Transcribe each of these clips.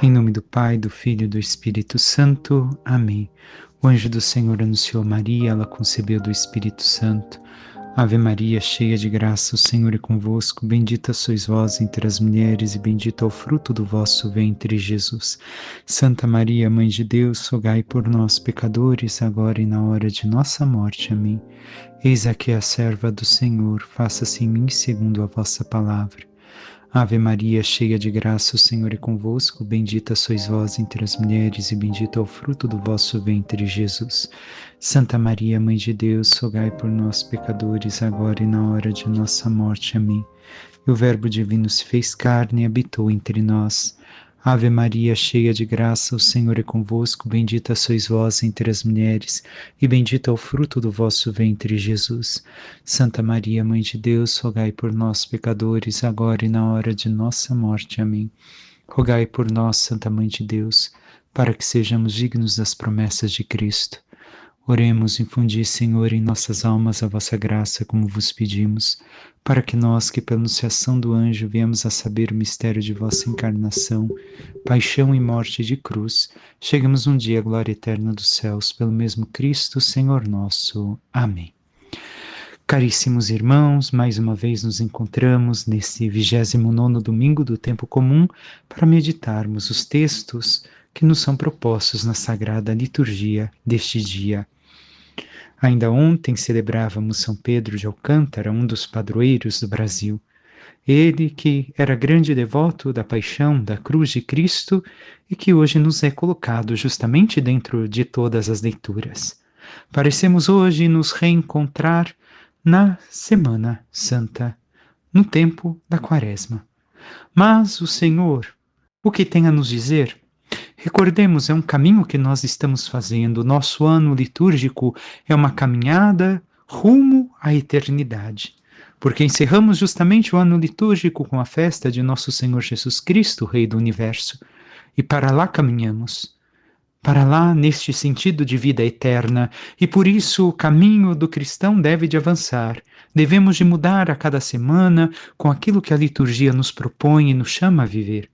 Em nome do Pai, do Filho e do Espírito Santo. Amém. O anjo do Senhor anunciou a Maria, ela concebeu do Espírito Santo. Ave Maria, cheia de graça, o Senhor é convosco. Bendita sois vós entre as mulheres e bendito é o fruto do vosso ventre, Jesus. Santa Maria, Mãe de Deus, rogai por nós, pecadores, agora e na hora de nossa morte. Amém. Eis aqui a serva do Senhor, faça-se em mim segundo a vossa palavra. Ave Maria, cheia de graça, o Senhor é convosco, bendita sois vós entre as mulheres e bendito é o fruto do vosso ventre, Jesus. Santa Maria, Mãe de Deus, rogai por nós, pecadores, agora e na hora de nossa morte. Amém. E o Verbo divino se fez carne e habitou entre nós. Ave Maria, cheia de graça, o Senhor é convosco, bendita sois vós entre as mulheres, e bendito é o fruto do vosso ventre, Jesus. Santa Maria, Mãe de Deus, rogai por nós, pecadores, agora e na hora de nossa morte. Amém. Rogai por nós, Santa Mãe de Deus, para que sejamos dignos das promessas de Cristo. Oremos, infundi, Senhor, em nossas almas a vossa graça, como vos pedimos, para que nós, que pela anunciação do anjo viemos a saber o mistério de vossa encarnação, paixão e morte de cruz, cheguemos um dia à glória eterna dos céus, pelo mesmo Cristo, Senhor nosso. Amém. Caríssimos irmãos, mais uma vez nos encontramos nesse 29º domingo do tempo comum para meditarmos os textos que nos são propostos na Sagrada Liturgia deste dia. Ainda ontem celebrávamos São Pedro de Alcântara, um dos padroeiros do Brasil. Ele que era grande devoto da paixão da cruz de Cristo e que hoje nos é colocado justamente dentro de todas as leituras. Parecemos hoje nos reencontrar na Semana Santa, no tempo da Quaresma. Mas o Senhor, o que tem a nos dizer? Recordemos, é um caminho que nós estamos fazendo. O nosso ano litúrgico é uma caminhada rumo à eternidade. Porque encerramos justamente o ano litúrgico com a festa de nosso Senhor Jesus Cristo, Rei do Universo. E para lá caminhamos. Para lá neste sentido de vida eterna. E por isso o caminho do cristão deve de avançar. Devemos de mudar a cada semana com aquilo que a liturgia nos propõe e nos chama a viver.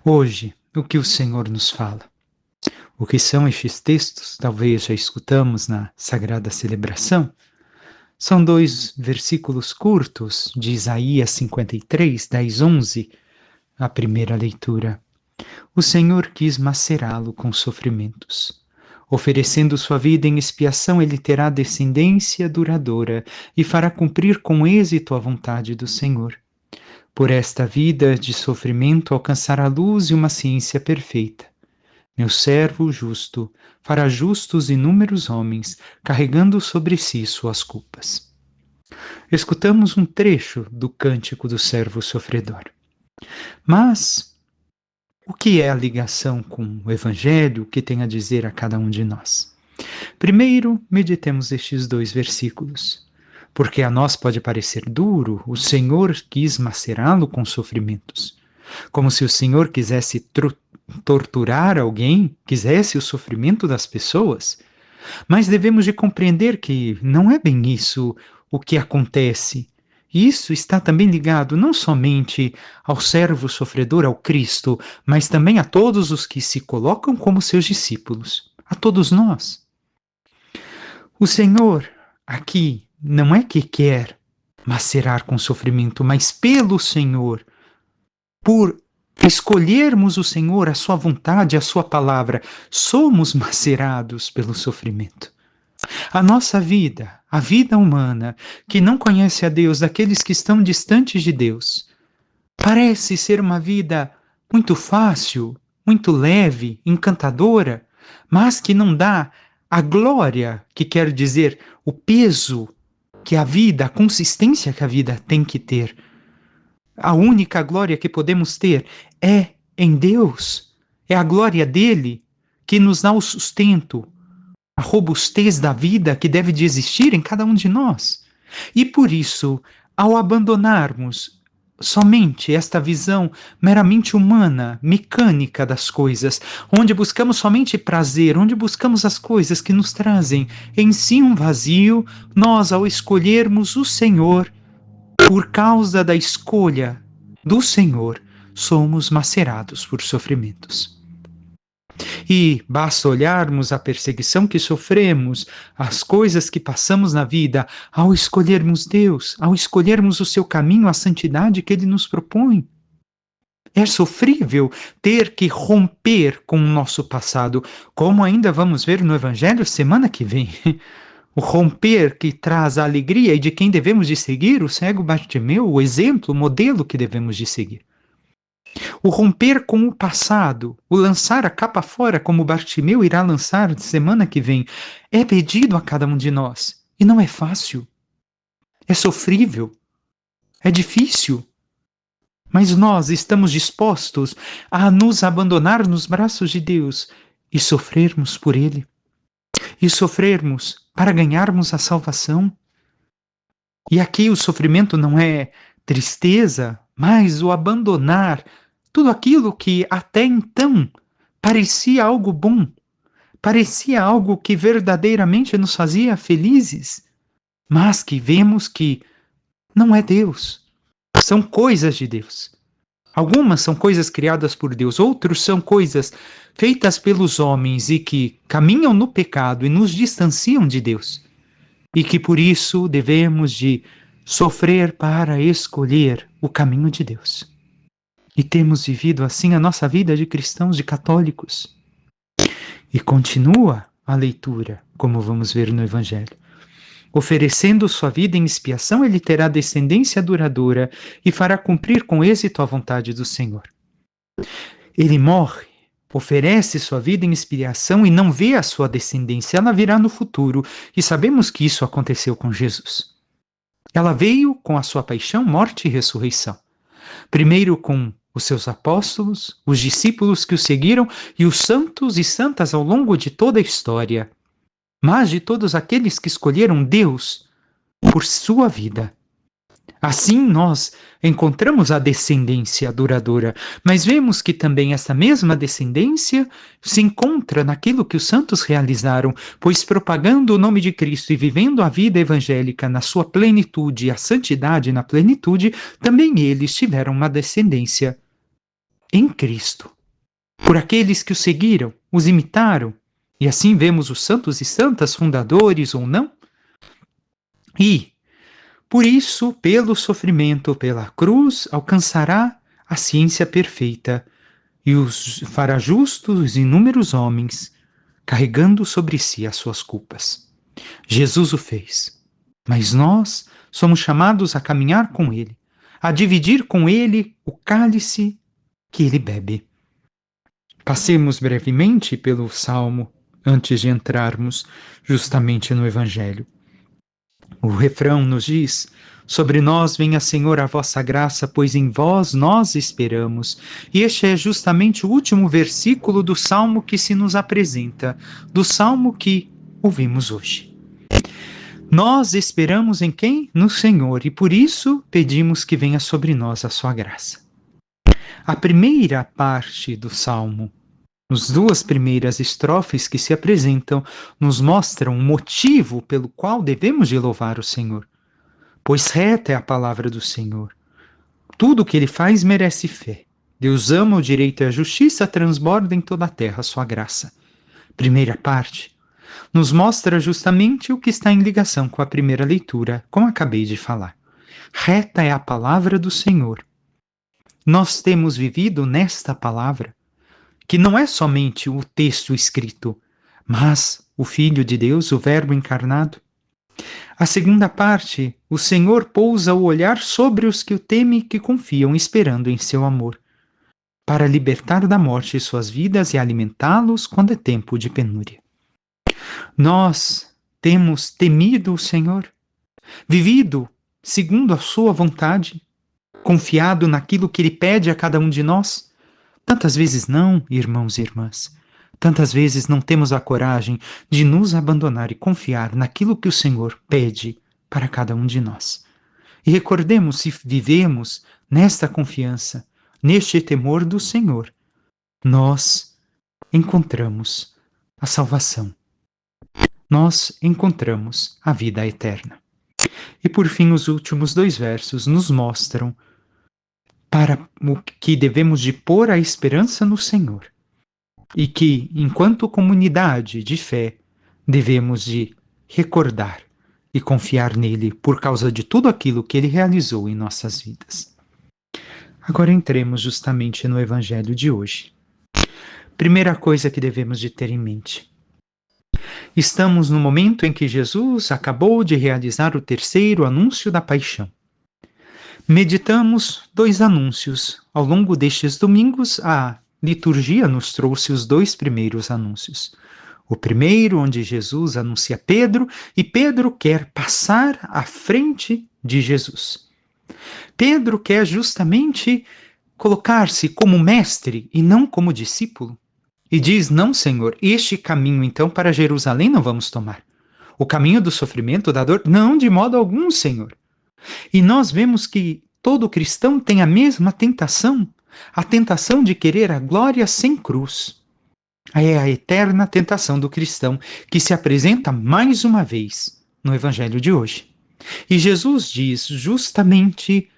Hoje, o que o Senhor nos fala? O que são estes textos? Talvez já escutamos na Sagrada Celebração. São 2 versículos curtos de Isaías 53, 10, 11, a primeira leitura. O Senhor quis macerá-lo com sofrimentos. Oferecendo sua vida em expiação, ele terá descendência duradoura e fará cumprir com êxito a vontade do Senhor. Por esta vida de sofrimento alcançará a luz e uma ciência perfeita. Meu servo justo fará justos inúmeros homens, carregando sobre si suas culpas. Escutamos um trecho do Cântico do Servo Sofredor. Mas o que é a ligação com o Evangelho? O que tem a dizer a cada um de nós? Primeiro, meditemos estes 2 versículos. Porque a nós pode parecer duro, o Senhor quis macerá-lo com sofrimentos. Como se o Senhor quisesse torturar alguém, quisesse o sofrimento das pessoas. Mas devemos de compreender que não é bem isso o que acontece. Isso está também ligado não somente ao servo sofredor, ao Cristo, mas também a todos os que se colocam como seus discípulos, a todos nós. O Senhor aqui não é que quer macerar com sofrimento, mas pelo Senhor, por escolhermos o Senhor, a sua vontade, a sua palavra, somos macerados pelo sofrimento. A nossa vida, a vida humana, que não conhece a Deus, daqueles que estão distantes de Deus, parece ser uma vida muito fácil, muito leve, encantadora, mas que não dá a glória, que quer dizer o peso que a vida, a consistência que a vida tem que ter. A única glória que podemos ter é em Deus. É a glória dele que nos dá o sustento, a robustez da vida que deve de existir em cada um de nós. E por isso, ao abandonarmos somente esta visão meramente humana, mecânica das coisas, onde buscamos somente prazer, onde buscamos as coisas que nos trazem em si um vazio, nós, ao escolhermos o Senhor, por causa da escolha do Senhor, somos macerados por sofrimentos. E basta olharmos a perseguição que sofremos, as coisas que passamos na vida, ao escolhermos Deus, ao escolhermos o seu caminho, a santidade que Ele nos propõe. É sofrível ter que romper com o nosso passado, como ainda vamos ver no Evangelho semana que vem. O romper que traz a alegria e de quem devemos de seguir, o cego Bartimeu, o exemplo, o modelo que devemos de seguir. O romper com o passado, o lançar a capa fora, como Bartimeu irá lançar semana que vem, é pedido a cada um de nós. E não é fácil. É sofrível. É difícil. Mas nós estamos dispostos a nos abandonar nos braços de Deus e sofrermos por Ele. E sofrermos para ganharmos a salvação. E aqui o sofrimento não é tristeza, mas o abandonar tudo aquilo que até então parecia algo bom, parecia algo que verdadeiramente nos fazia felizes, mas que vemos que não é Deus, são coisas de Deus. Algumas são coisas criadas por Deus, outros são coisas feitas pelos homens e que caminham no pecado e nos distanciam de Deus. E que por isso devemos de sofrer para escolher o caminho de Deus. E temos vivido assim a nossa vida de cristãos, de católicos. E continua a leitura, como vamos ver no Evangelho. Oferecendo sua vida em expiação, ele terá descendência duradoura e fará cumprir com êxito a vontade do Senhor. Ele morre, oferece sua vida em expiação e não vê a sua descendência. Ela virá no futuro e sabemos que isso aconteceu com Jesus. Ela veio com a sua paixão, morte e ressurreição. Primeiro com os seus apóstolos, os discípulos que o seguiram e os santos e santas ao longo de toda a história. Mas de todos aqueles que escolheram Deus por sua vida. Assim nós encontramos a descendência duradoura, mas vemos que também essa mesma descendência se encontra naquilo que os santos realizaram, pois propagando o nome de Cristo e vivendo a vida evangélica na sua plenitude e a santidade na plenitude, também eles tiveram uma descendência em Cristo. Por aqueles que o seguiram, os imitaram, e assim vemos os santos e santas, fundadores ou não. E, por isso, pelo sofrimento, pela cruz, alcançará a ciência perfeita e os fará justos inúmeros homens, carregando sobre si as suas culpas. Jesus o fez, mas nós somos chamados a caminhar com ele, a dividir com ele o cálice que ele bebe. Passemos brevemente pelo Salmo antes de entrarmos justamente no Evangelho. O refrão nos diz: sobre nós venha, Senhor, a vossa graça, pois em vós nós esperamos. E este é justamente o último versículo do Salmo que se nos apresenta, do Salmo que ouvimos hoje. Nós esperamos em quem? No Senhor, e por isso pedimos que venha sobre nós a sua graça. A primeira parte do Salmo, as duas primeiras estrofes que se apresentam, nos mostram o motivo pelo qual devemos de louvar o Senhor. Pois reta é a palavra do Senhor. Tudo o que ele faz merece fé. Deus ama o direito e a justiça, transborda em toda a terra a sua graça. Primeira parte nos mostra justamente o que está em ligação com a primeira leitura, como acabei de falar. Reta é a palavra do Senhor. Nós temos vivido nesta palavra, que não é somente o texto escrito, mas o Filho de Deus, o Verbo encarnado. A segunda parte, o Senhor pousa o olhar sobre os que o temem e que confiam, esperando em seu amor, para libertar da morte suas vidas e alimentá-los quando é tempo de penúria. Nós temos temido o Senhor, vivido segundo a sua vontade, confiado naquilo que ele pede a cada um de nós. Tantas vezes não, irmãos e irmãs. Tantas vezes não temos a coragem de nos abandonar e confiar naquilo que o Senhor pede para cada um de nós. E recordemos, se vivemos nesta confiança, neste temor do Senhor, nós encontramos a salvação. Nós encontramos a vida eterna. E por fim, os últimos dois versos nos mostram para o que devemos de pôr a esperança no Senhor. E que, enquanto comunidade de fé, devemos de recordar e confiar nele por causa de tudo aquilo que ele realizou em nossas vidas. Agora entremos justamente no Evangelho de hoje. Primeira coisa que devemos de ter em mente. Estamos no momento em que Jesus acabou de realizar o terceiro anúncio da paixão. Meditamos 2 anúncios. Ao longo destes domingos, a liturgia nos trouxe os 2 primeiros anúncios. O primeiro, onde Jesus anuncia Pedro, e Pedro quer passar à frente de Jesus. Pedro quer justamente colocar-se como mestre e não como discípulo. E diz: não, Senhor, este caminho então para Jerusalém não vamos tomar. O caminho do sofrimento, da dor, não, de modo algum, Senhor. E nós vemos que todo cristão tem a mesma tentação, a tentação de querer a glória sem cruz. É a eterna tentação do cristão que se apresenta mais uma vez no Evangelho de hoje. E Jesus diz justamente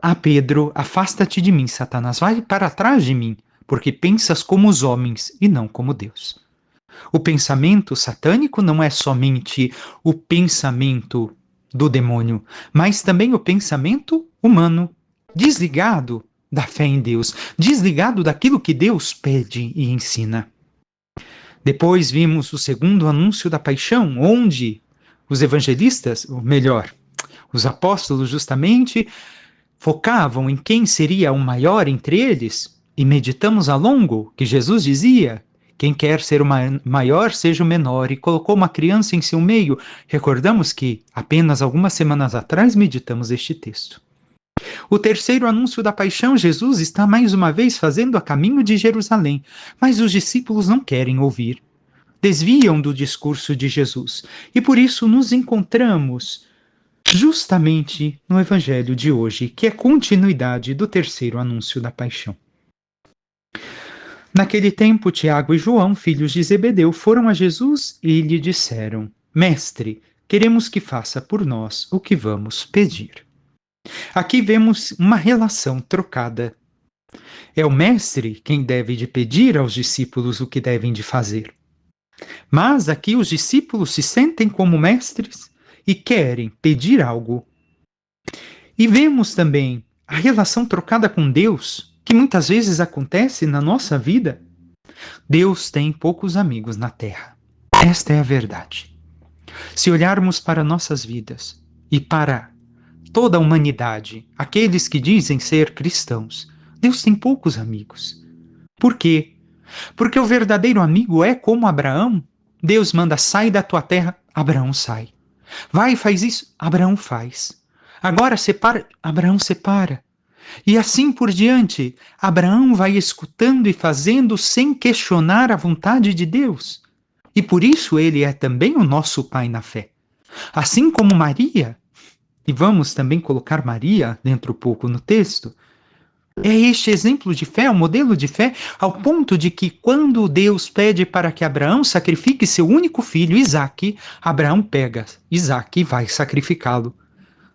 a Pedro: afasta-te de mim, Satanás, vai para trás de mim, porque pensas como os homens e não como Deus. O pensamento satânico não é somente o pensamento do demônio, mas também o pensamento humano, desligado da fé em Deus, desligado daquilo que Deus pede e ensina. Depois vimos o segundo anúncio da paixão, onde os evangelistas, ou melhor, os apóstolos justamente, focavam em quem seria o maior entre eles, e meditamos a longo que Jesus dizia: quem quer ser o maior, seja o menor, e colocou uma criança em seu meio. Recordamos que apenas algumas semanas atrás meditamos este texto. O terceiro anúncio da paixão, Jesus está mais uma vez fazendo a caminho de Jerusalém, mas os discípulos não querem ouvir. Desviam do discurso de Jesus, e por isso nos encontramos justamente no Evangelho de hoje, que é continuidade do terceiro anúncio da paixão. Naquele tempo, Tiago e João, filhos de Zebedeu, foram a Jesus e lhe disseram: Mestre, queremos que faça por nós o que vamos pedir. Aqui vemos uma relação trocada. É o mestre quem deve de pedir aos discípulos o que devem de fazer. Mas aqui os discípulos se sentem como mestres e querem pedir algo. E vemos também a relação trocada com Deus, que muitas vezes acontece na nossa vida. Deus tem poucos amigos na terra. Esta é a verdade. Se olharmos para nossas vidas e para toda a humanidade, aqueles que dizem ser cristãos, Deus tem poucos amigos. Por quê? Porque o verdadeiro amigo é como Abraão. Deus manda: sai da tua terra, Abraão sai. Vai e faz isso, Abraão faz. Agora separa, Abraão separa. E assim por diante, Abraão vai escutando e fazendo sem questionar a vontade de Deus. E por isso ele é também o nosso pai na fé. Assim como Maria, e vamos também colocar Maria dentro um pouco no texto, é este exemplo de fé, o modelo de fé, ao ponto de que quando Deus pede para que Abraão sacrifique seu único filho, Isaque, Abraão pega Isaque e vai sacrificá-lo.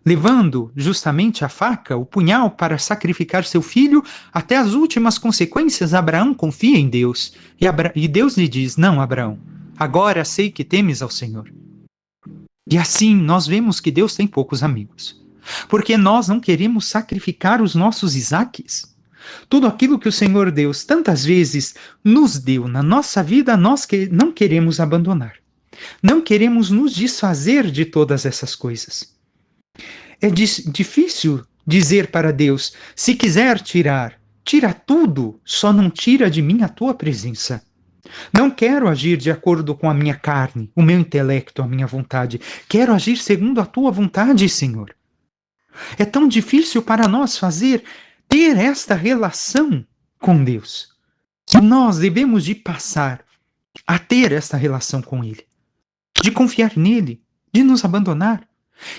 Levando justamente a faca, o punhal, para sacrificar seu filho, até as últimas consequências, Abraão confia em Deus. E Deus lhe diz: não, Abraão, agora sei que temes ao Senhor. E assim nós vemos que Deus tem poucos amigos. Porque nós não queremos sacrificar os nossos Isaques. Tudo aquilo que o Senhor Deus tantas vezes nos deu na nossa vida, nós não queremos abandonar. Não queremos nos desfazer de todas essas coisas. É difícil dizer para Deus: se quiser tirar, tira tudo, só não tira de mim a tua presença. Não quero agir de acordo com a minha carne, o meu intelecto, a minha vontade. Quero agir segundo a tua vontade, Senhor. É tão difícil para nós ter esta relação com Deus. Nós devemos de passar a ter esta relação com Ele, de confiar nele, de nos abandonar.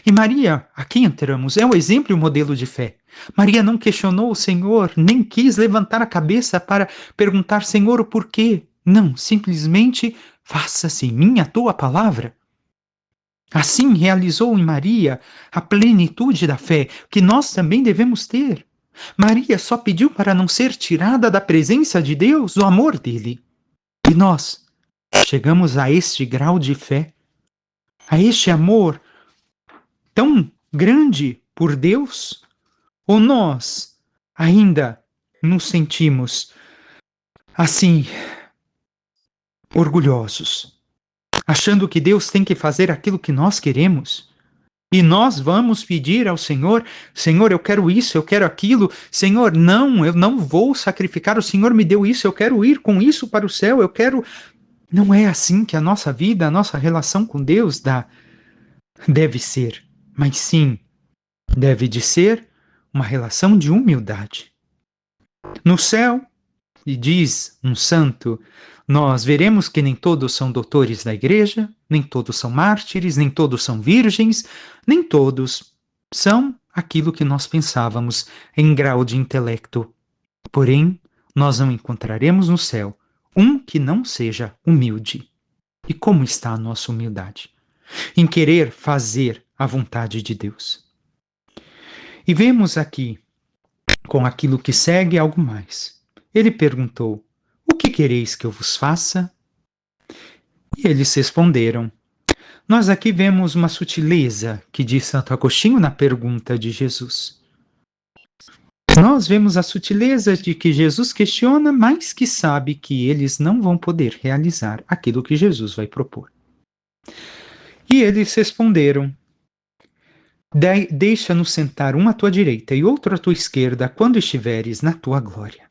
E Maria, aqui entramos, é o exemplo e o modelo de fé. Maria não questionou o Senhor, nem quis levantar a cabeça para perguntar: Senhor, o porquê? Não, simplesmente: faça-se em mim a tua palavra. Assim realizou em Maria a plenitude da fé que nós também devemos ter. Maria só pediu para não ser tirada da presença de Deus, do amor dele. E nós chegamos a este grau de fé, a este amor tão grande por Deus? Ou nós ainda nos sentimos assim, orgulhosos, achando que Deus tem que fazer aquilo que nós queremos? E nós vamos pedir ao Senhor: Senhor, eu quero isso, eu quero aquilo. Senhor, não, eu não vou sacrificar. O Senhor me deu isso, eu quero ir com isso para o céu. Eu quero. Não é assim que a nossa vida, a nossa relação com Deus deve ser. Mas sim, deve de ser uma relação de humildade. No céu, e diz um santo, nós veremos que nem todos são doutores da igreja, nem todos são mártires, nem todos são virgens, nem todos são aquilo que nós pensávamos em grau de intelecto. Porém, nós não encontraremos no céu um que não seja humilde. E como está a nossa humildade? Em querer fazer a vontade de Deus. E vemos aqui, com aquilo que segue, algo mais. Ele perguntou: o que quereis que eu vos faça? E eles responderam. Nós aqui vemos uma sutileza que diz Santo Agostinho na pergunta de Jesus. Nós vemos a sutileza de que Jesus questiona, mas que sabe que eles não vão poder realizar aquilo que Jesus vai propor. E eles responderam: deixa-nos sentar um à tua direita e outro à tua esquerda quando estiveres na tua glória.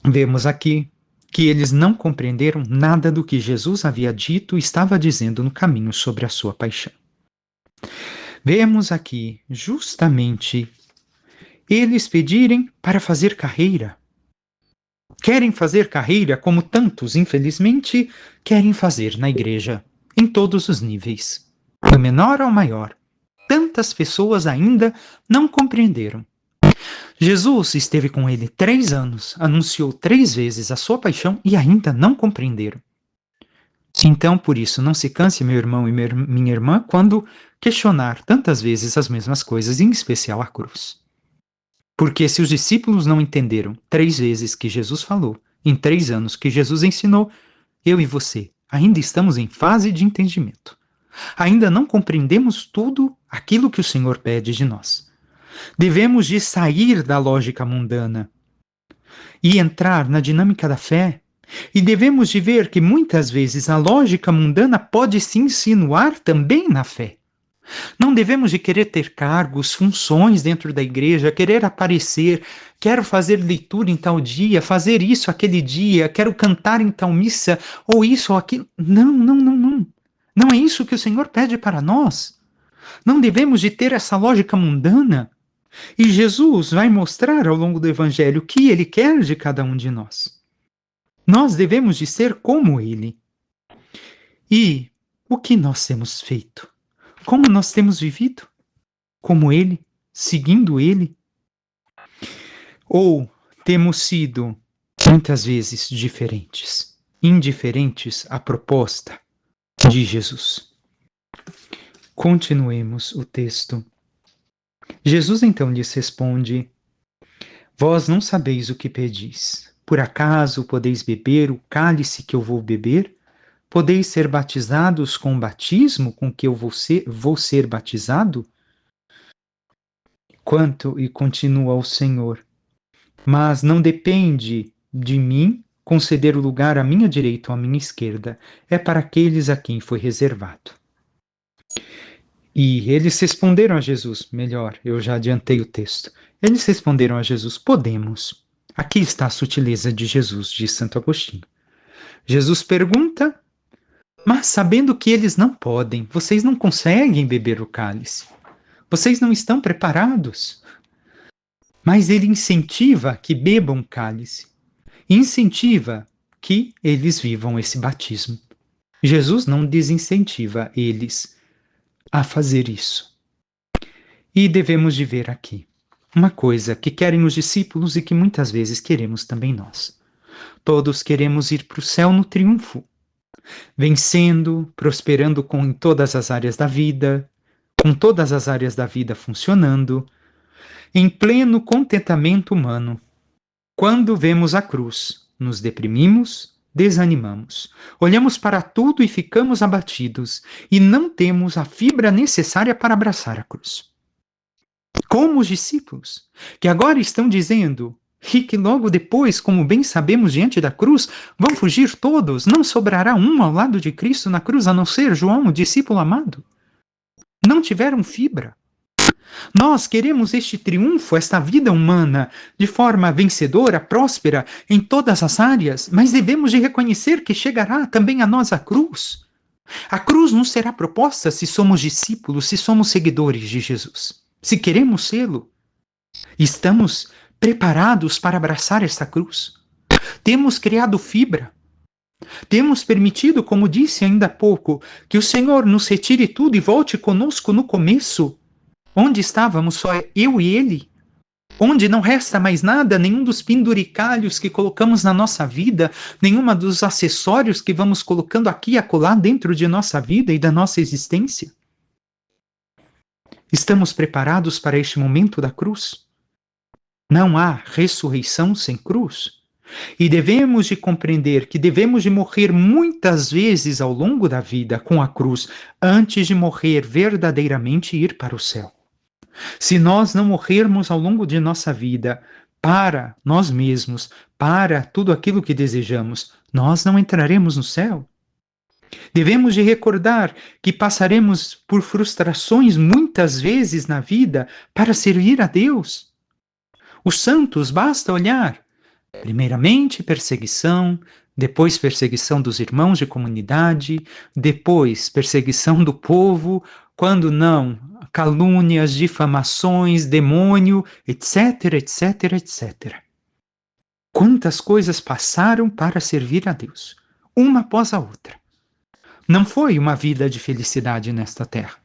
Vemos aqui que eles não compreenderam nada do que Jesus havia dito e estava dizendo no caminho sobre a sua paixão. Vemos aqui justamente eles pedirem para fazer carreira. Querem fazer carreira como tantos, infelizmente, querem fazer na igreja, em todos os níveis, do menor ao maior. Tantas pessoas ainda não compreenderam. Jesus esteve com ele 3 anos, anunciou 3 vezes a sua paixão e ainda não compreenderam. Então, por isso, não se canse, meu irmão e minha irmã, quando questionar tantas vezes as mesmas coisas, em especial a cruz. Porque se os discípulos não entenderam 3 vezes que Jesus falou, em 3 anos que Jesus ensinou, eu e você ainda estamos em fase de entendimento. Ainda não compreendemos tudo aquilo que o Senhor pede de nós. Devemos de sair da lógica mundana e entrar na dinâmica da fé. E devemos de ver que muitas vezes a lógica mundana pode se insinuar também na fé. Não devemos de querer ter cargos, funções dentro da igreja, querer aparecer, quero fazer leitura em tal dia, fazer isso aquele dia, quero cantar em tal missa, ou isso ou aquilo. Não, não, não, não. Não é isso que o Senhor pede para nós. Não devemos de ter essa lógica mundana. E Jesus vai mostrar ao longo do Evangelho o que Ele quer de cada um de nós. Nós devemos de ser como Ele. E o que nós temos feito? Como nós temos vivido? Como Ele? Seguindo Ele? Ou temos sido, muitas vezes, diferentes, indiferentes à proposta de Jesus? Continuemos o texto. Jesus então lhes responde: vós não sabeis o que pedis. Por acaso podeis beber o cálice que eu vou beber? Podeis ser batizados com o batismo com que eu vou ser batizado? Quanto, e continua o Senhor, mas não depende de mim conceder o lugar à minha direita ou à minha esquerda, é para aqueles a quem foi reservado. E eles responderam a Jesus, melhor, eu já adiantei o texto. Eles responderam a Jesus: podemos. Aqui está a sutileza de Jesus, diz Santo Agostinho. Jesus pergunta, mas sabendo que eles não podem, vocês não conseguem beber o cálice. Vocês não estão preparados. Mas ele incentiva que bebam o cálice. Incentiva que eles vivam esse batismo. Jesus não desincentiva eles a fazer isso. E devemos de ver aqui uma coisa que querem os discípulos e que muitas vezes queremos também nós. Todos queremos ir para o céu no triunfo, vencendo, prosperando em todas as áreas da vida, com todas as áreas da vida funcionando, em pleno contentamento humano. Quando vemos a cruz, nos deprimimos, desanimamos. Olhamos para tudo e ficamos abatidos, e não temos a fibra necessária para abraçar a cruz. Como os discípulos, que agora estão dizendo, e que logo depois, como bem sabemos diante da cruz, vão fugir todos, não sobrará um ao lado de Cristo na cruz, a não ser João, o discípulo amado. Não tiveram fibra. Nós queremos este triunfo, esta vida humana, de forma vencedora, próspera, em todas as áreas, mas devemos de reconhecer que chegará também a nós a cruz. A cruz nos será proposta se somos discípulos, se somos seguidores de Jesus. Se queremos sê-lo, estamos preparados para abraçar esta cruz. Temos criado fibra. Temos permitido, como disse ainda há pouco, que o Senhor nos retire tudo e volte conosco no começo, onde estávamos só eu e Ele, onde não resta mais nada, nenhum dos penduricalhos que colocamos na nossa vida, nenhuma dos acessórios que vamos colocando aqui e acolá dentro de nossa vida e da nossa existência. Estamos preparados para este momento da cruz? Não há ressurreição sem cruz. E devemos de compreender que devemos de morrer muitas vezes ao longo da vida com a cruz, antes de morrer verdadeiramente e ir para o céu. Se nós não morrermos ao longo de nossa vida para nós mesmos, para tudo aquilo que desejamos, nós não entraremos no céu. Devemos de recordar que passaremos por frustrações muitas vezes na vida para servir a Deus. Os santos, basta olhar. Primeiramente, perseguição, depois perseguição dos irmãos de comunidade, depois perseguição do povo, quando não, calúnias, difamações, demônio, etc, etc, etc. Quantas coisas passaram para servir a Deus, uma após a outra. Não foi uma vida de felicidade nesta terra.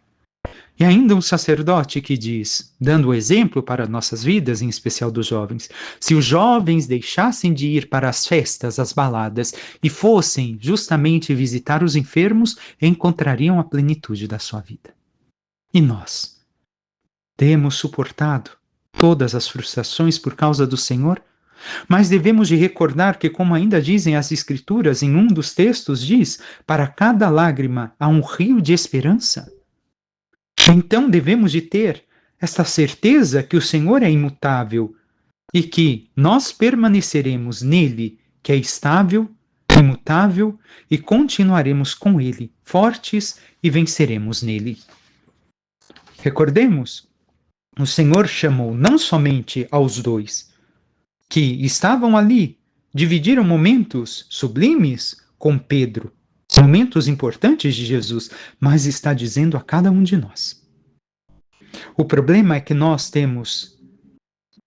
E ainda um sacerdote que diz, dando o exemplo para nossas vidas, em especial dos jovens, se os jovens deixassem de ir para as festas, as baladas, e fossem justamente visitar os enfermos, encontrariam a plenitude da sua vida. E nós? Temos suportado todas as frustrações por causa do Senhor? Mas devemos de recordar que, como ainda dizem as Escrituras, em um dos textos diz, para cada lágrima há um rio de esperança. Então devemos de ter esta certeza que o Senhor é imutável e que nós permaneceremos nele, que é estável, imutável, e continuaremos com ele, fortes, e venceremos nele. Recordemos, o Senhor chamou não somente aos dois, que estavam ali, dividiram momentos sublimes com Pedro, momentos importantes de Jesus, mas está dizendo a cada um de nós. O problema é que nós temos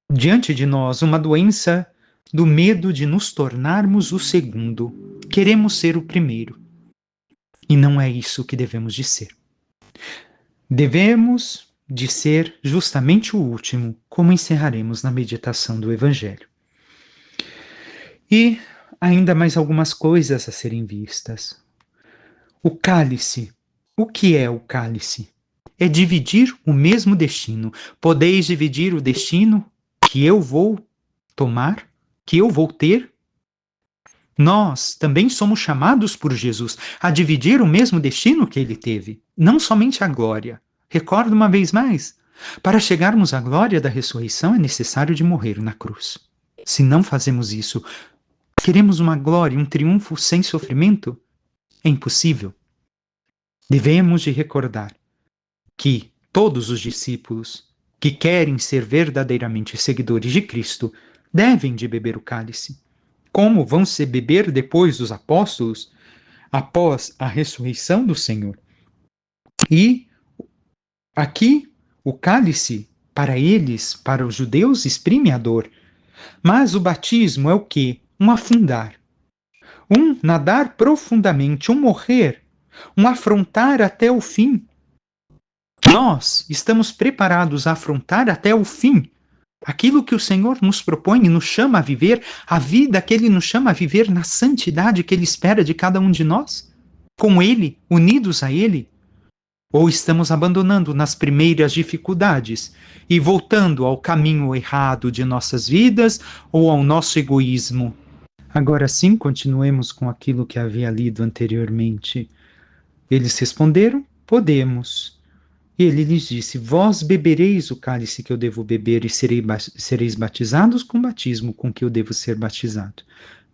diante de nós uma doença do medo de nos tornarmos o segundo. Queremos ser o primeiro. E não é isso que devemos de ser. Devemos de ser justamente o último, como encerraremos na meditação do Evangelho. E ainda mais algumas coisas a serem vistas. O cálice. O que é o cálice? É dividir o mesmo destino. Podeis dividir o destino que eu vou tomar, que eu vou ter? Nós também somos chamados por Jesus a dividir o mesmo destino que ele teve, não somente a glória. Recordo uma vez mais, para chegarmos à glória da ressurreição é necessário de morrer na cruz. Se não fazemos isso, queremos uma glória, um triunfo sem sofrimento? É impossível. Devemos de recordar que todos os discípulos que querem ser verdadeiramente seguidores de Cristo devem de beber o cálice. Como vão se beber depois os apóstolos, após a ressurreição do Senhor? E aqui o cálice, para eles, para os judeus, exprime a dor. Mas o batismo é o quê? Um afundar. Um nadar profundamente, um morrer, um afrontar até o fim. Nós estamos preparados a afrontar até o fim aquilo que o Senhor nos propõe e nos chama a viver, a vida que Ele nos chama a viver na santidade que Ele espera de cada um de nós, com Ele, unidos a Ele. Ou estamos abandonando nas primeiras dificuldades e voltando ao caminho errado de nossas vidas ou ao nosso egoísmo? Agora sim, continuemos com aquilo que havia lido anteriormente. Eles responderam: podemos. E ele lhes disse: vós bebereis o cálice que eu devo beber e sereis batizados com o batismo com que eu devo ser batizado.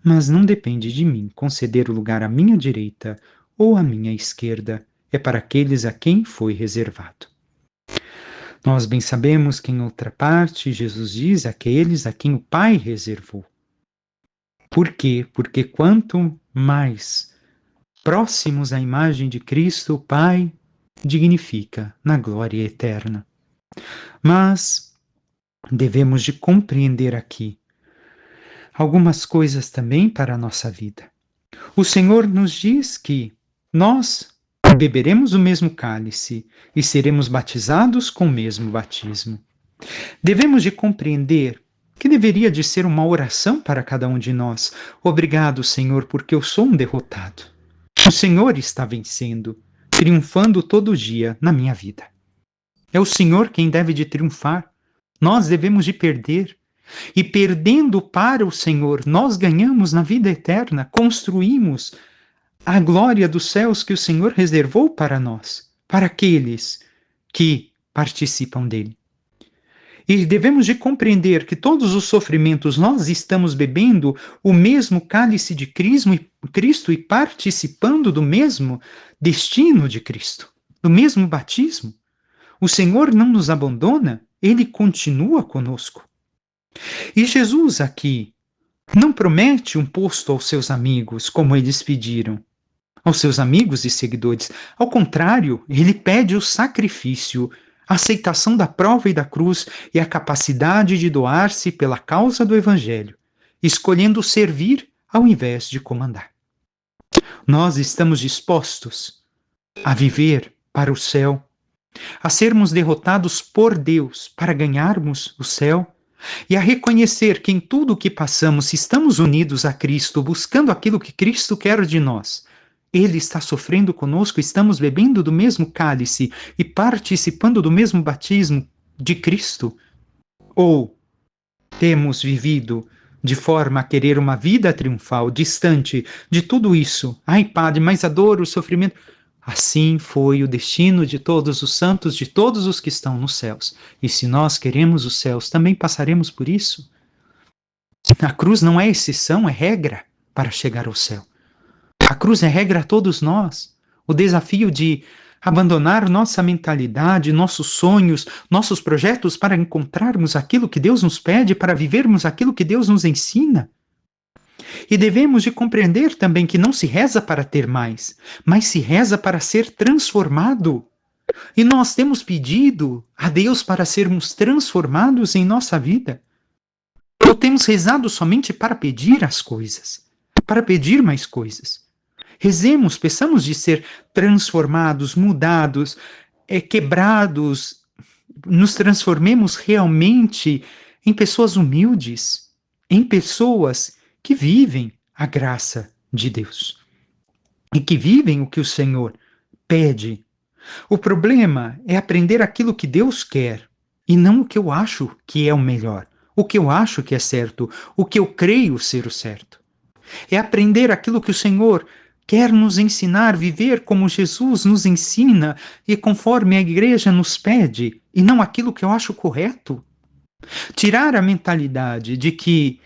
Mas não depende de mim conceder o lugar à minha direita ou à minha esquerda. É para aqueles a quem foi reservado. Nós bem sabemos que, em outra parte, Jesus diz aqueles a quem o Pai reservou. Por quê? Porque quanto mais próximos à imagem de Cristo, o Pai dignifica na glória eterna. Mas devemos de compreender aqui algumas coisas também para a nossa vida. O Senhor nos diz que nós beberemos o mesmo cálice e seremos batizados com o mesmo batismo. Devemos de compreender que deveria de ser uma oração para cada um de nós. Obrigado, Senhor, porque eu sou um derrotado. O Senhor está vencendo, triunfando todo dia na minha vida. É o Senhor quem deve de triunfar. Nós devemos de perder. E perdendo para o Senhor, nós ganhamos na vida eterna, construímos a glória dos céus que o Senhor reservou para nós, para aqueles que participam dele. E devemos de compreender que todos os sofrimentos nós estamos bebendo o mesmo cálice de Cristo e participando do mesmo destino de Cristo, do mesmo batismo. O Senhor não nos abandona, ele continua conosco. E Jesus aqui não promete um posto aos seus amigos, como eles pediram, aos seus amigos e seguidores. Ao contrário, ele pede o sacrifício, a aceitação da prova e da cruz e a capacidade de doar-se pela causa do Evangelho, escolhendo servir ao invés de comandar. Nós estamos dispostos a viver para o céu, a sermos derrotados por Deus para ganharmos o céu e a reconhecer que em tudo o que passamos, se estamos unidos a Cristo, buscando aquilo que Cristo quer de nós, Ele está sofrendo conosco, estamos bebendo do mesmo cálice e participando do mesmo batismo de Cristo? Ou temos vivido de forma a querer uma vida triunfal, distante de tudo isso? Ai, Padre, mas a dor, o sofrimento... Assim foi o destino de todos os santos, de todos os que estão nos céus. E se nós queremos os céus, também passaremos por isso. A cruz não é exceção, é regra para chegar ao céu. A cruz é regra a todos nós. O desafio de abandonar nossa mentalidade, nossos sonhos, nossos projetos para encontrarmos aquilo que Deus nos pede, para vivermos aquilo que Deus nos ensina. E devemos de compreender também que não se reza para ter mais, mas se reza para ser transformado. E nós temos pedido a Deus para sermos transformados em nossa vida. Ou temos rezado somente para pedir as coisas, para pedir mais coisas. Rezemos, peçamos de ser transformados, mudados, quebrados, nos transformemos realmente em pessoas humildes, em pessoas que vivem a graça de Deus e que vivem o que o Senhor pede. O problema é aprender aquilo que Deus quer e não o que eu acho que é o melhor, o que eu acho que é certo, o que eu creio ser o certo. É aprender aquilo que o Senhor quer nos ensinar, viver como Jesus nos ensina e conforme a igreja nos pede, e não aquilo que eu acho correto. Tirar a mentalidade de que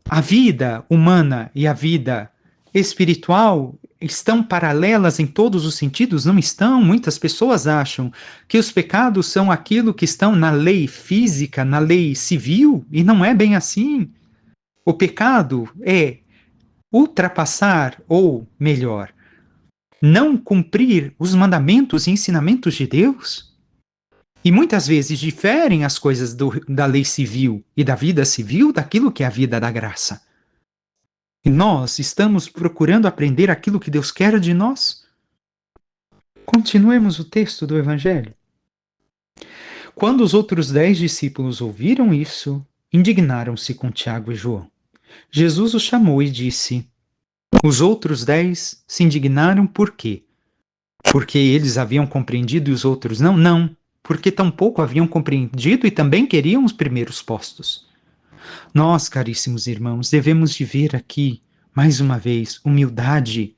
a vida humana e a vida espiritual estão paralelas em todos os sentidos? Não estão. Muitas pessoas acham que os pecados são aquilo que estão na lei física, na lei civil, e não é bem assim. O pecado é ultrapassar, ou melhor, não cumprir os mandamentos e ensinamentos de Deus. E muitas vezes diferem as coisas da lei civil e da vida civil daquilo que é a vida da graça. E nós estamos procurando aprender aquilo que Deus quer de nós? Continuemos o texto do Evangelho. Quando os outros 10 discípulos ouviram isso, indignaram-se com Tiago e João. Jesus os chamou e disse: os outros 10 se indignaram por quê? porque eles haviam compreendido e os outros não? Não, porque tampouco haviam compreendido e também queriam os primeiros postos. Nós, caríssimos irmãos, devemos de ver aqui, mais uma vez, humildade.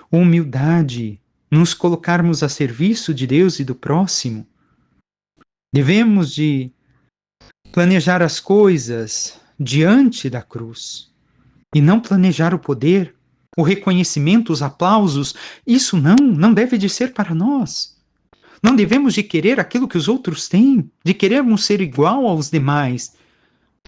Humildade, nos colocarmos a serviço de Deus e do próximo. Devemos de planejar as coisas diante da cruz e não planejar o poder, o reconhecimento, os aplausos. Isso não deve de ser para nós. Não devemos de querer aquilo que os outros têm, de querermos ser igual aos demais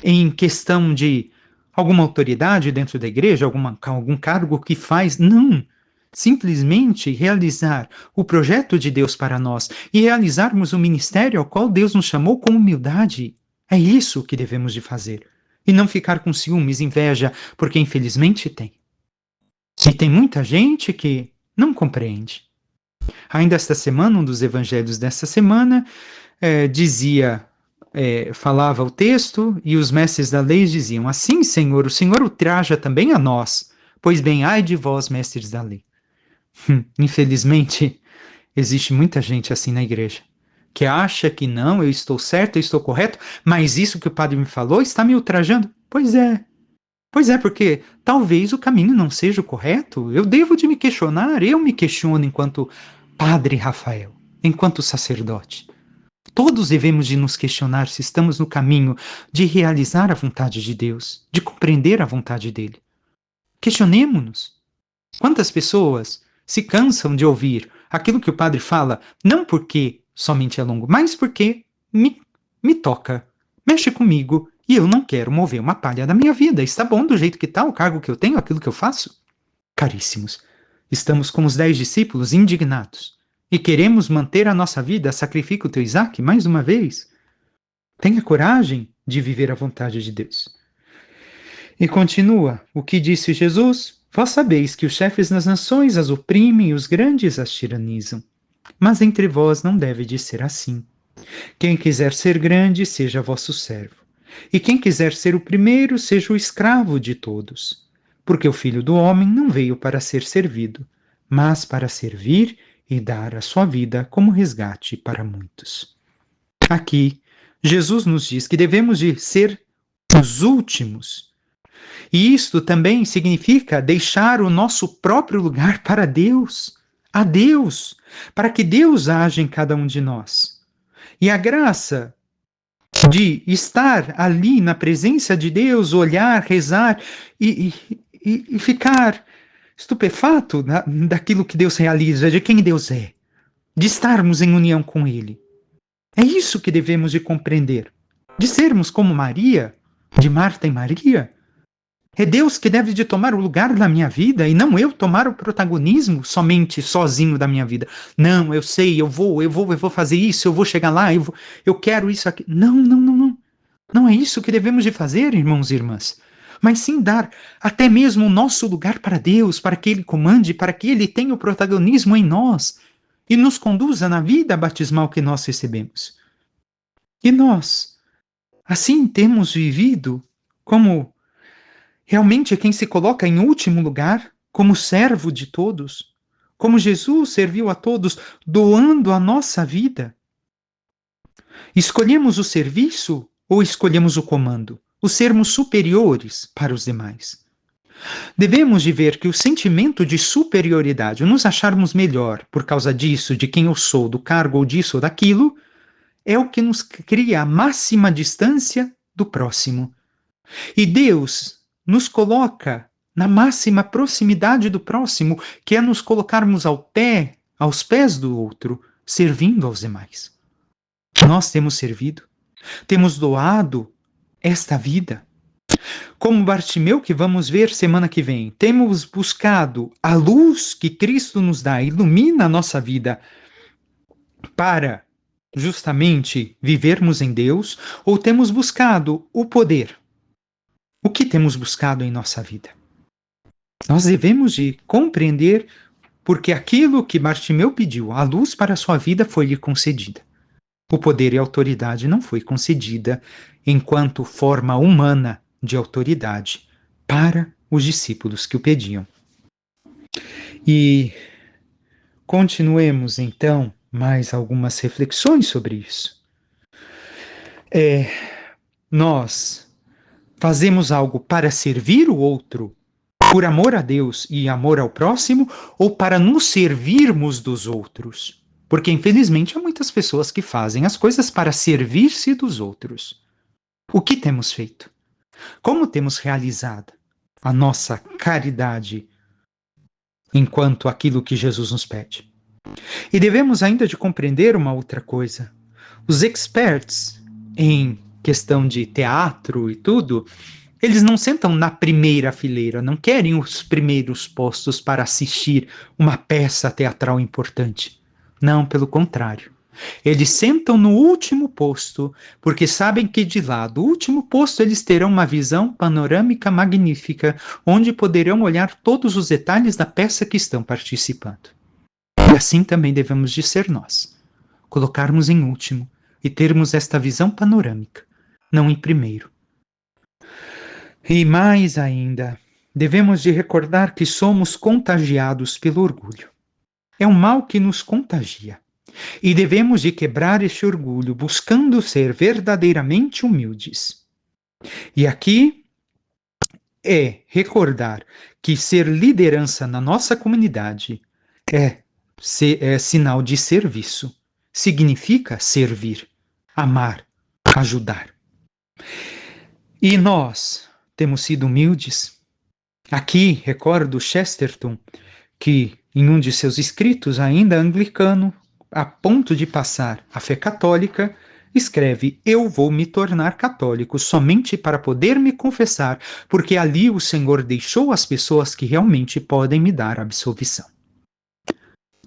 em questão de alguma autoridade dentro da igreja, algum cargo que faz. Não. Simplesmente realizar o projeto de Deus para nós e realizarmos o ministério ao qual Deus nos chamou com humildade. É isso que devemos de fazer. E não ficar com ciúmes, inveja, porque infelizmente tem. E tem muita gente que não compreende. Ainda esta semana, um dos evangelhos desta semana, falava o texto e os mestres da lei diziam: assim, Senhor, o Senhor ultraja também a nós, pois bem, ai de vós, mestres da lei. Infelizmente, existe muita gente assim na igreja, que acha que não, eu estou certo, eu estou correto, mas isso que o padre me falou está me ultrajando. Pois é, porque talvez o caminho não seja o correto. Eu devo de me questionar, eu me questiono enquanto padre Rafael, enquanto sacerdote. Todos devemos de nos questionar se estamos no caminho de realizar a vontade de Deus, de compreender a vontade dele. Questionemo-nos. Quantas pessoas se cansam de ouvir aquilo que o padre fala, não porque somente é longo, mas porque me toca, mexe comigo e eu não quero mover uma palha da minha vida. Está bom do jeito que está, o cargo que eu tenho, aquilo que eu faço? Caríssimos, estamos como os 10 discípulos indignados e queremos manter a nossa vida. Sacrifica o teu Isaque mais uma vez. Tenha coragem de viver a vontade de Deus. E continua, o que disse Jesus? Vós sabeis que os chefes das nações as oprimem e os grandes as tiranizam. Mas entre vós não deve de ser assim. Quem quiser ser grande, seja vosso servo. E quem quiser ser o primeiro, seja o escravo de todos. Porque o Filho do Homem não veio para ser servido, mas para servir e dar a sua vida como resgate para muitos. Aqui, Jesus nos diz que devemos de ser os últimos. E isto também significa deixar o nosso próprio lugar para Deus, a Deus, para que Deus haja em cada um de nós. E a graça de estar ali na presença de Deus, olhar, rezar e ficar estupefato daquilo que Deus realiza, de quem Deus é, de estarmos em união com Ele. É isso que devemos de compreender, de sermos como Maria, de Marta e Maria. É Deus que deve de tomar o lugar da minha vida e não eu tomar o protagonismo somente sozinho da minha vida. Não, eu sei, eu vou fazer isso, eu vou chegar lá, eu quero isso aqui. Não. Não é isso que devemos de fazer, irmãos e irmãs. Mas sim dar até mesmo o nosso lugar para Deus, para que Ele comande, para que Ele tenha o protagonismo em nós e nos conduza na vida batismal que nós recebemos. E nós, assim temos vivido como realmente quem se coloca em último lugar, como servo de todos, como Jesus serviu a todos, doando a nossa vida. Escolhemos o serviço ou escolhemos o comando? O sermos superiores para os demais. Devemos de ver que o sentimento de superioridade, o nos acharmos melhor por causa disso, de quem eu sou, do cargo ou disso ou daquilo, é o que nos cria a máxima distância do próximo. E Deus nos coloca na máxima proximidade do próximo, que é nos colocarmos aos pés do outro, servindo aos demais. Nós temos servido, temos doado esta vida. Como Bartimeu, que vamos ver semana que vem, temos buscado a luz que Cristo nos dá, ilumina a nossa vida para justamente vivermos em Deus, ou temos buscado o poder? O que temos buscado em nossa vida? Nós devemos de compreender porque aquilo que Bartimeu pediu, a luz para a sua vida, foi-lhe concedida. O poder e a autoridade não foi concedida enquanto forma humana de autoridade para os discípulos que o pediam. E continuemos então mais algumas reflexões sobre isso. Nós fazemos algo para servir o outro, por amor a Deus e amor ao próximo, ou para nos servirmos dos outros? Porque, infelizmente, há muitas pessoas que fazem as coisas para servir-se dos outros. O que temos feito? Como temos realizado a nossa caridade enquanto aquilo que Jesus nos pede? E devemos ainda de compreender uma outra coisa. Os experts em questão de teatro e tudo, eles não sentam na primeira fileira, não querem os primeiros postos para assistir uma peça teatral importante. Não, pelo contrário. Eles sentam no último posto, porque sabem que de lá do último posto eles terão uma visão panorâmica magnífica, onde poderão olhar todos os detalhes da peça que estão participando. E assim também devemos de ser nós, colocarmos em último e termos esta visão panorâmica, não em primeiro. E mais ainda, devemos de recordar que somos contagiados pelo orgulho. É um mal que nos contagia. E devemos de quebrar esse orgulho, buscando ser verdadeiramente humildes. E aqui é recordar que ser liderança na nossa comunidade é sinal de serviço. Significa servir, amar, ajudar. E nós temos sido humildes. Aqui recordo Chesterton, que em um de seus escritos, ainda anglicano, a ponto de passar a fé católica, escreve: eu vou me tornar católico somente para poder me confessar, porque ali o Senhor deixou as pessoas que realmente podem me dar absolvição.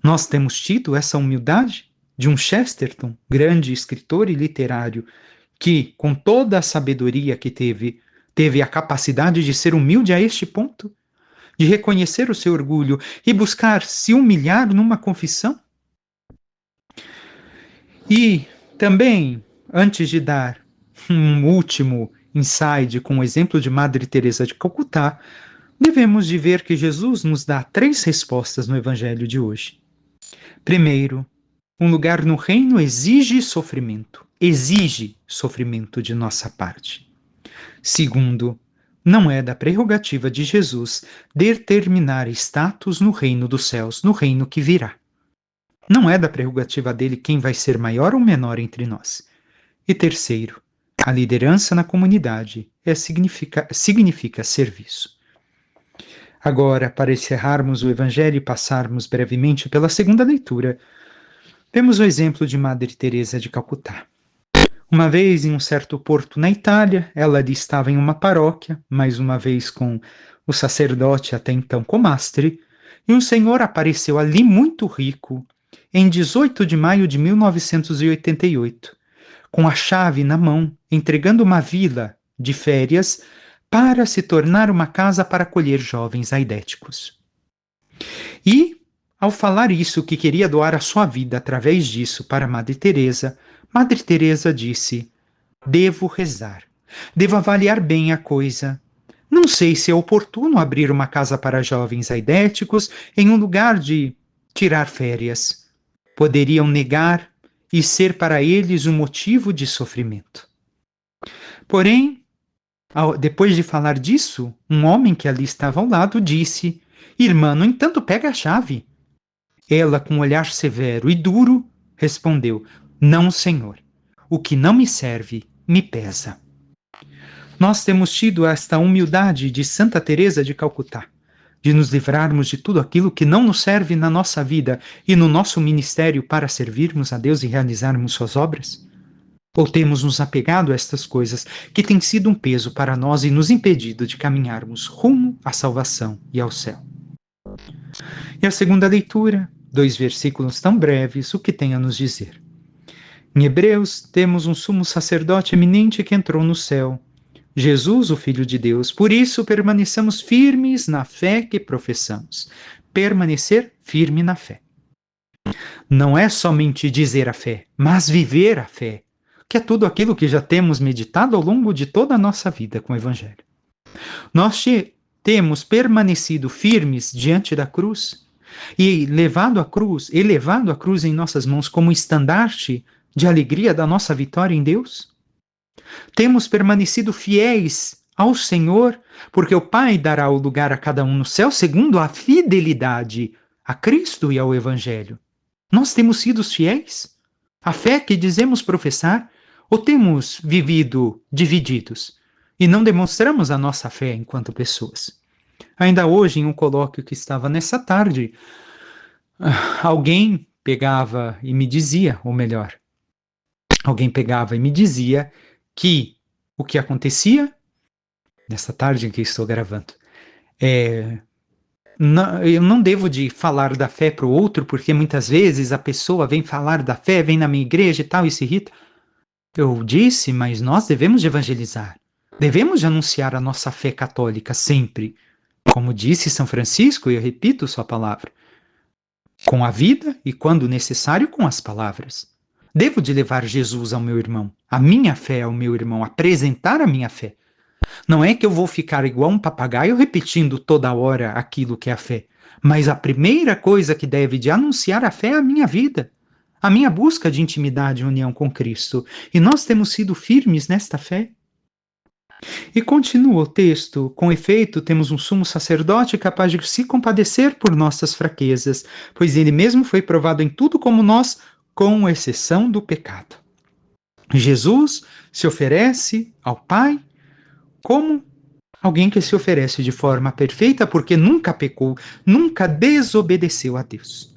Nós temos tido essa humildade de um Chesterton, grande escritor e literário, que, com toda a sabedoria que teve a capacidade de ser humilde a este ponto, de reconhecer o seu orgulho e buscar se humilhar numa confissão? E também, antes de dar um último insight com o exemplo de Madre Teresa de Calcutá, devemos de ver que Jesus nos dá 3 respostas no Evangelho de hoje. Primeiro, um lugar no reino exige sofrimento de nossa parte. Segundo, não é da prerrogativa de Jesus determinar status no reino dos céus, no reino que virá. Não é da prerrogativa dele quem vai ser maior ou menor entre nós. E terceiro, a liderança na comunidade significa serviço. Agora, para encerrarmos o Evangelho e passarmos brevemente pela segunda leitura, vemos o exemplo de Madre Teresa de Calcutá. Uma vez, em um certo porto na Itália, ela ali estava em uma paróquia, mais uma vez com o sacerdote até então Comastre, e um senhor apareceu ali muito rico, em 18 de maio de 1988, com a chave na mão, entregando uma vila de férias para se tornar uma casa para acolher jovens aidéticos. E, ao falar isso, que queria doar a sua vida através disso para Madre Teresa disse: devo rezar, devo avaliar bem a coisa. Não sei se é oportuno abrir uma casa para jovens aidéticos em um lugar de tirar férias. Poderiam negar e ser para eles um motivo de sofrimento. Porém, depois de falar disso, um homem que ali estava ao lado disse: irmã, no entanto, pega a chave. Ela, com um olhar severo e duro, respondeu: não, senhor. O que não me serve, me pesa. Nós temos tido esta humildade de Santa Teresa de Calcutá, de nos livrarmos de tudo aquilo que não nos serve na nossa vida e no nosso ministério para servirmos a Deus e realizarmos suas obras? Ou temos nos apegado a estas coisas que têm sido um peso para nós e nos impedido de caminharmos rumo à salvação e ao céu? E a segunda leitura, 2 versículos tão breves, o que tem a nos dizer? Em Hebreus, temos um sumo sacerdote eminente que entrou no céu, Jesus, o Filho de Deus. Por isso, permaneçamos firmes na fé que professamos. Permanecer firme na fé. Não é somente dizer a fé, mas viver a fé, que é tudo aquilo que já temos meditado ao longo de toda a nossa vida com o Evangelho. Nós temos permanecido firmes diante da cruz, e elevado à cruz em nossas mãos como estandarte de alegria da nossa vitória em Deus? Temos permanecido fiéis ao Senhor, porque o Pai dará o lugar a cada um no céu segundo a fidelidade a Cristo e ao Evangelho. Nós temos sido fiéis? A fé que dizemos professar? Ou temos vivido divididos e não demonstramos a nossa fé enquanto pessoas? Ainda hoje, em um colóquio que estava nessa tarde, alguém pegava e me dizia, ou melhor, alguém pegava e me dizia que o que acontecia nessa tarde em que estou gravando eu não devo de falar da fé para o outro, porque muitas vezes a pessoa vem falar da fé, vem na minha igreja e tal, e se irrita. Eu disse, mas nós devemos de evangelizar. Devemos de anunciar a nossa fé católica sempre. Como disse São Francisco, e eu repito sua palavra, com a vida e, quando necessário, com as palavras. Devo de levar Jesus ao meu irmão, a minha fé ao meu irmão, apresentar a minha fé. Não é que eu vou ficar igual um papagaio repetindo toda hora aquilo que é a fé, mas a primeira coisa que deve de anunciar a fé é a minha vida, a minha busca de intimidade e união com Cristo. E nós temos sido firmes nesta fé. E continua o texto: com efeito, temos um sumo sacerdote capaz de se compadecer por nossas fraquezas, pois ele mesmo foi provado em tudo como nós, com exceção do pecado. Jesus se oferece ao Pai como alguém que se oferece de forma perfeita porque nunca pecou, nunca desobedeceu a Deus.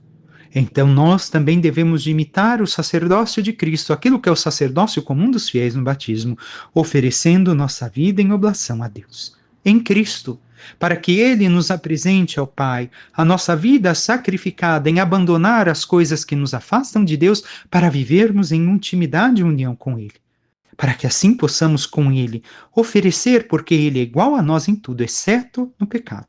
Então nós também devemos de imitar o sacerdócio de Cristo, aquilo que é o sacerdócio comum dos fiéis no batismo, oferecendo nossa vida em oblação a Deus, em Cristo, para que Ele nos apresente ao Pai, a nossa vida sacrificada em abandonar as coisas que nos afastam de Deus para vivermos em intimidade e união com Ele, para que assim possamos com Ele oferecer, porque Ele é igual a nós em tudo, exceto no pecado.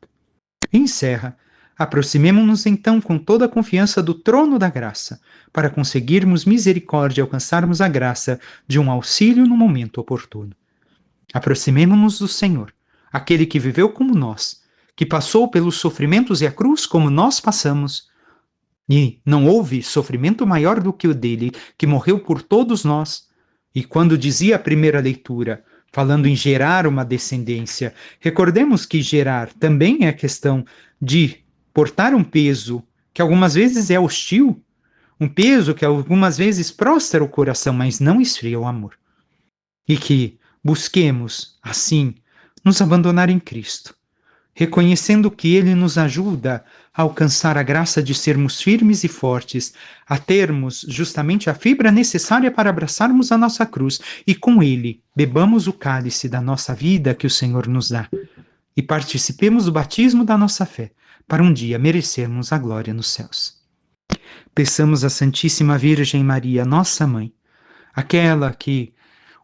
E encerra: aproximemo-nos então com toda a confiança do trono da graça, para conseguirmos misericórdia e alcançarmos a graça de um auxílio no momento oportuno. Aproximemo-nos do Senhor, aquele que viveu como nós, que passou pelos sofrimentos e a cruz como nós passamos, e não houve sofrimento maior do que o dele, que morreu por todos nós. E quando dizia a primeira leitura, falando em gerar uma descendência, recordemos que gerar também é a questão de portar um peso que algumas vezes é hostil, um peso que algumas vezes prostra o coração, mas não esfria o amor. E que busquemos, assim, nos abandonar em Cristo, reconhecendo que Ele nos ajuda a alcançar a graça de sermos firmes e fortes, a termos justamente a fibra necessária para abraçarmos a nossa cruz e com Ele bebamos o cálice da nossa vida que o Senhor nos dá e participemos do batismo da nossa fé, para um dia merecermos a glória nos céus. Peçamos à Santíssima Virgem Maria, nossa Mãe, aquela que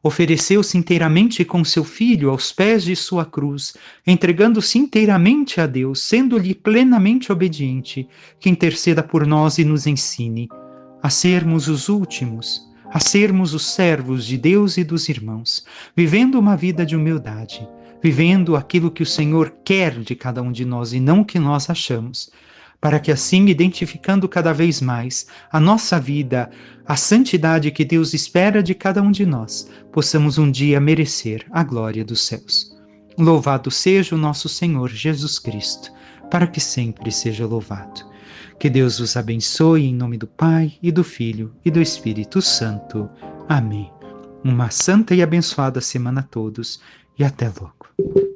ofereceu-se inteiramente com seu Filho aos pés de sua cruz, entregando-se inteiramente a Deus, sendo-lhe plenamente obediente, que interceda por nós e nos ensine a sermos os últimos, a sermos os servos de Deus e dos irmãos, vivendo uma vida de humildade, vivendo aquilo que o Senhor quer de cada um de nós e não o que nós achamos, para que assim, identificando cada vez mais a nossa vida, a santidade que Deus espera de cada um de nós, possamos um dia merecer a glória dos céus. Louvado seja o nosso Senhor Jesus Cristo, para que sempre seja louvado. Que Deus os abençoe em nome do Pai, e do Filho, e do Espírito Santo. Amém. Uma santa e abençoada semana a todos, e até logo.